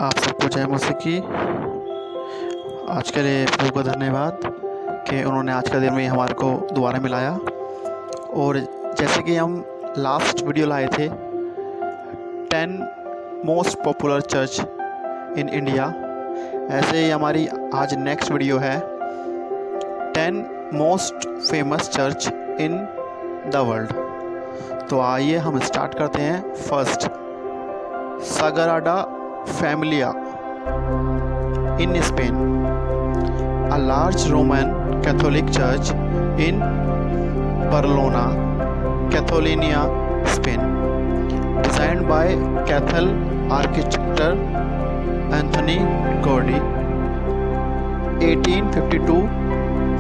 आप सबको जय मसीह की। आज के लिए प्रभु का धन्यवाद कि उन्होंने आज का दिन में हमारे को दोबारा मिलाया। और जैसे कि हम लास्ट वीडियो लाए थे 10 most popular church in India, ऐसे ही हमारी आज नेक्स्ट वीडियो है 10 most famous church in the world. तो आइए हम स्टार्ट करते हैं। First, Sagrada Familia in Spain, a large Roman Catholic church in Barcelona, Catalonia, Spain, designed by Catholic architect Anthony Gaudi, 1852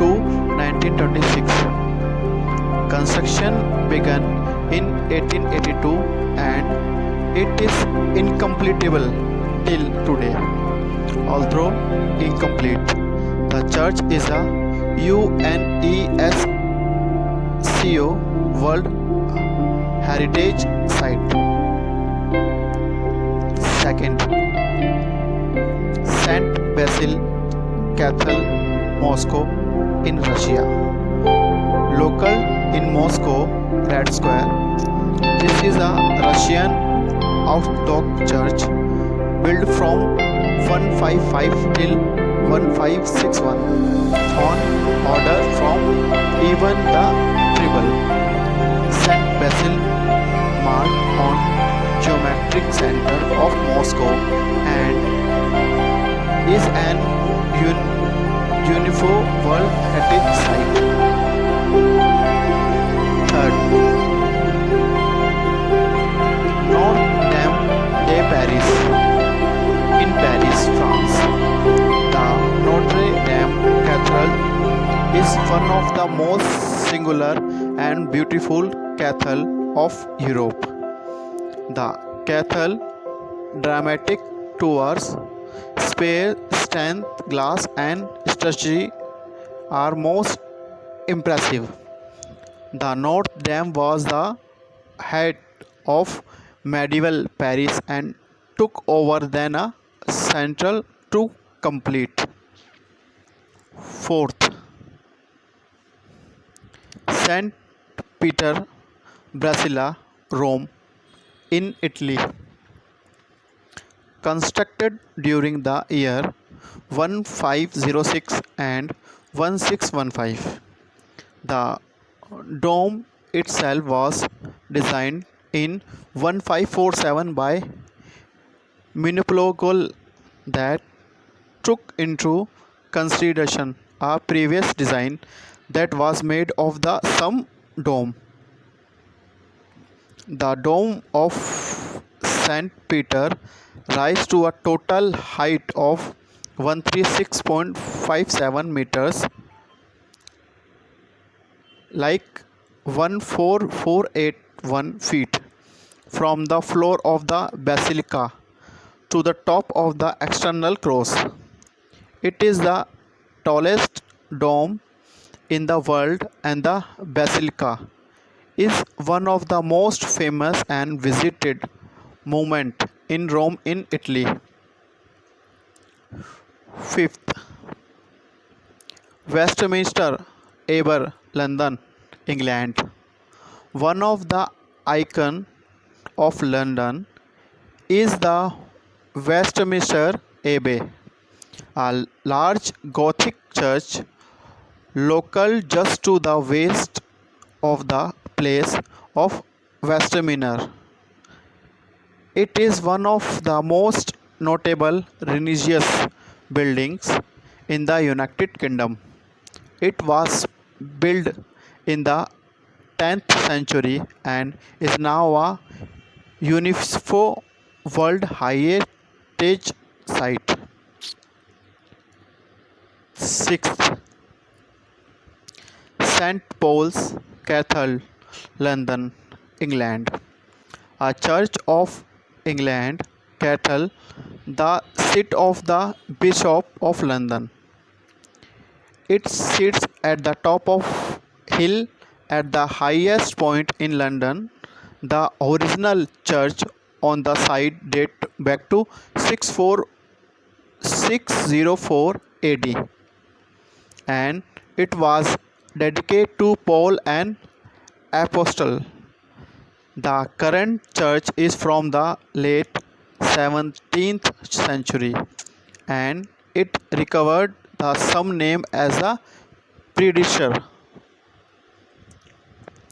to 1926. Construction began in 1882 and it is incompletable till today. Although incomplete, the church is a UNESCO World Heritage Site. Second, Saint Basil Cathedral, Moscow in Russia. Local in Moscow, Red Square. This is a Russian Orthodox church built from 155 till 1561 on order from Ivan the Terrible. Saint Basil marked on geometric center of Moscow and is an UNESCO World Heritage Site. Third, Notre-Dame de Paris in Paris, France. The Notre Dame Cathedral is one of the most singular and beautiful cathedrals of Europe. The cathedral, dramatic towers, spare stained glass and statuary are most impressive. The Notre Dame was the head of medieval Paris and took over then a central to complete. Fourth, Saint Peter Basilica, Rome in Italy. Constructed during the year 1506 and 1615. The dome itself was designed in 1547 by Minopologol that took into consideration a previous design that was made of the same dome. The dome of St. Peter rises to a total height of 136.57 meters, like 14481 feet from the floor of the basilica to the top of the external cross. It is the tallest dome in the world, and the basilica is one of the most famous and visited monuments in Rome in Italy. Fifth, Westminster Abbey, London, England. One of the icons of London is the Westminster Abbey, a large Gothic church located just to the west of the place of Westminster. It is one of the most notable religious buildings in the United Kingdom. It was built in the 10th century and is now a UNESCO World Heritage Site. Sixth, St. Paul's Cathedral, London, England. A Church of England Cathedral, the seat of the Bishop of London. It sits at the top of hill at the highest point in London. The original church on the site dates back to 604 AD, and it was dedicated to Paul an apostle. The current church is from the late 17th century, and it recovered the some name as a predecessor.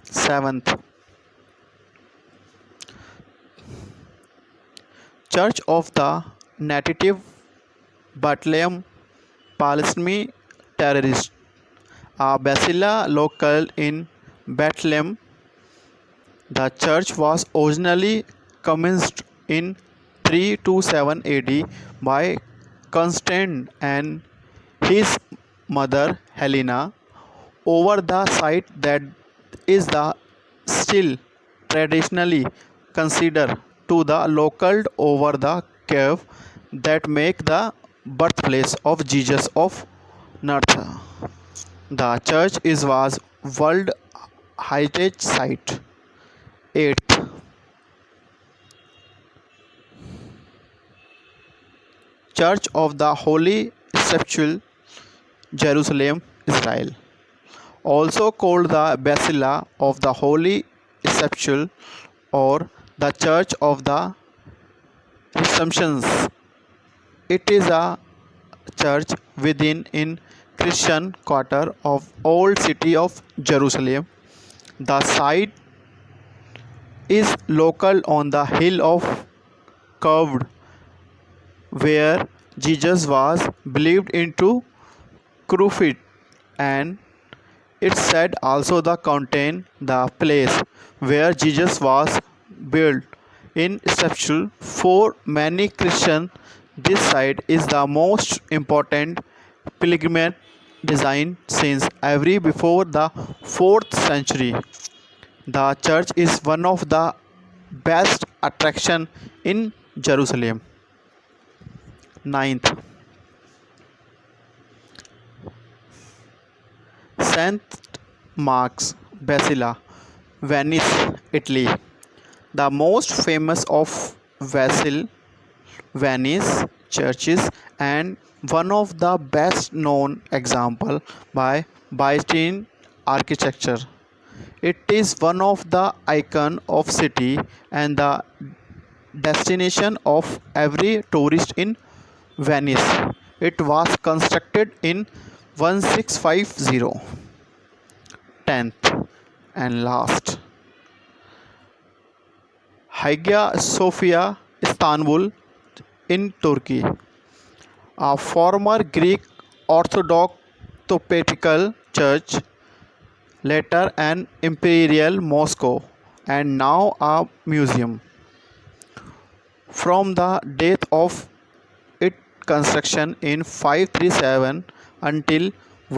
7th, Church of the Native Bethlehem Palestine Terrorist, a basilica local in Bethlehem. The church was originally commenced in 327 AD by Constantine and his mother Helena. Over the site that is the still traditionally considered to the local over the cave that make the birthplace of Jesus of Nazareth. The church is was World Heritage Site. 8th, Church of the Holy Sepulchre, Jerusalem, Israel, also called the Basilica of the Holy Sepulchre or the Church of the Assumptions. It is a church within in Christian quarter of old city of Jerusalem. The site is local on the hill of curved where Jesus was believed into crucified, and it said also the contain the place where Jesus was built in sepulchre. For many Christians, this site is the most important pilgrimage design since every before the 4th century. The church is one of the best attraction in Jerusalem. 9th, Saint Mark's Basilica, Venice, Italy. The most famous of Venice churches and one of the best known example by Byzantine architecture. It is one of the icon of city and the destination of every tourist in Venice. It was constructed in 1650. 10th and last, Hagia Sophia, Istanbul in Turkey, a former Greek Orthodox theocratic church, later an imperial Moscow, and now a museum. From the date of its construction in 537 until